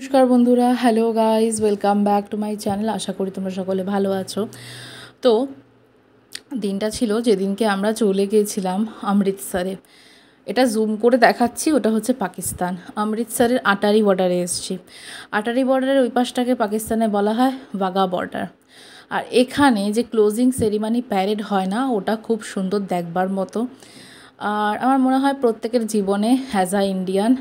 নমস্কার বন্ধুরা, hello guys, welcome back to my channel. আশা করি তোমরা সকলে ভালো আছো। তো দিনটা ছিল যেদিনকে আমরা চলে গিয়েছিলাম অমৃতসরে। এটা জুম করে দেখাচ্ছি, ওটা হচ্ছে পাকিস্তান। অমৃতসরের আটারি বর্ডারে এসেছি। আটারি বর্ডারের ওই পাশটাকে পাকিস্তানে বলা হয় বাঘা বর্ডার। আর এখানে যে ক্লোজিং সেরিমানি প্যারেড হয় না, ওটা খুব সুন্দর দেখবার মতো। আর আমার মনে হয় প্রত্যেকের জীবনে অ্যাজ আ ইন্ডিয়ান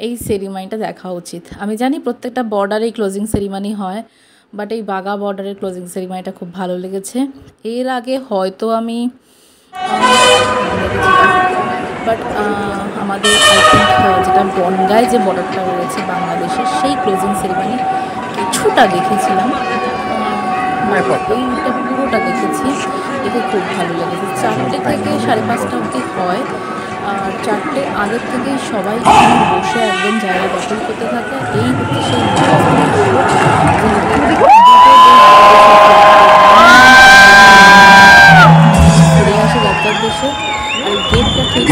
এই সেরিমানিটা দেখা উচিত। আমি জানি প্রত্যেকটা বর্ডারেই ক্লোজিং সেরিমানি হয়, বাট এই বাঘা বর্ডারের ক্লোজিং সেরিমানিটা খুব ভালো লেগেছে। এর আগে হয়তো আমি বাট আমাদের আই থিঙ্ক যেটা বনগাঁয় যে বর্ডারটা রয়েছে বাংলাদেশের, সেই ক্লোজিং সেরিমানি কিছুটা দেখেছিলাম। এইটা পুরোটা দেখেছি, দেখে খুব ভালো লেগেছে। 4টে থেকে 5:30 অবধি হয়। আর 4টে আগের থেকেই সবাই এখানে বসে একদম জায়গা দখল করতে থাকে। এই হচ্ছে সেই ঘুরে আসে যাত্রার দেশে। আর গেটটা ঠিক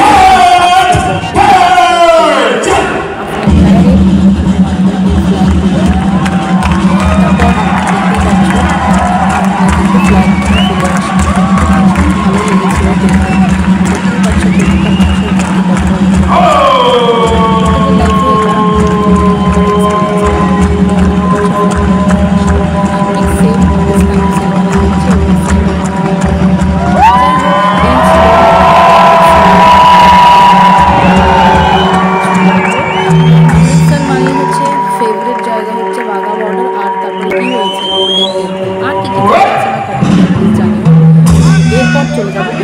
চলে যাবো।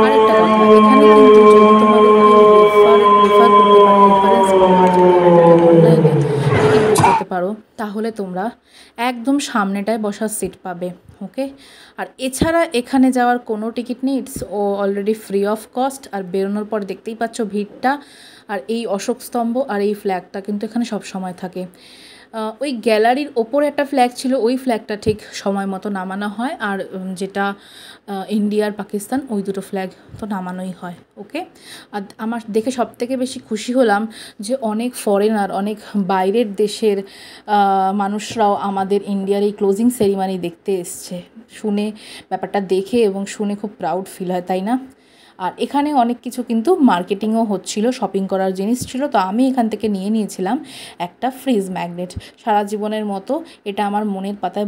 আরেকটা কথা, এখানে কিন্তু যদি তোমাদের কেউ রেফার করতে পারো, রেফারেন্স পাওয়ার জন্য অনলাইনে টিকিট বুক করতে পারো, তাহলে তোমরা একদম সামনেটায় বসার সিট পাবে। ওকে। আর এছাড়া এখানে যাওয়ার কোনো টিকিট নেই, it's already free of cost. আর বেরোনোর পর দেখতেই পাচ্ছ ভিড়টা। আর এই অশোক স্তম্ভ আর এই ফ্ল্যাগটা কিন্তু এখানে সব সময় থাকে। ওই গ্যালারির ওপরে একটা ফ্ল্যাগ ছিল, ওই ফ্ল্যাগটা ঠিক সময় মতো নামানো হয়। আর যেটা ইন্ডিয়া আর পাকিস্তান, ওই দুটো ফ্ল্যাগ তো নামানোই হয়। ওকে। আর আমার দেখে সবথেকে বেশি খুশি হলাম যে অনেক ফরেনার, অনেক বাইরের দেশের মানুষরাও আমাদের ইন্ডিয়ার এই ক্লোজিং সেরিমানি দেখতে এসছে। শুনে ব্যাপারটা দেখে এবং শুনে খুব প্রাউড ফিল হয়, তাই না? আর এখানে অনেক কিছু কিন্তু মার্কেটিংও হচ্ছিল, শপিং করার জিনিস ছিল। তো আমি এখান থেকে নিয়েছিলাম একটা ফ্রিজ ম্যাগনেট। সারা জীবনের মতো এটা আমার মনের পাতায়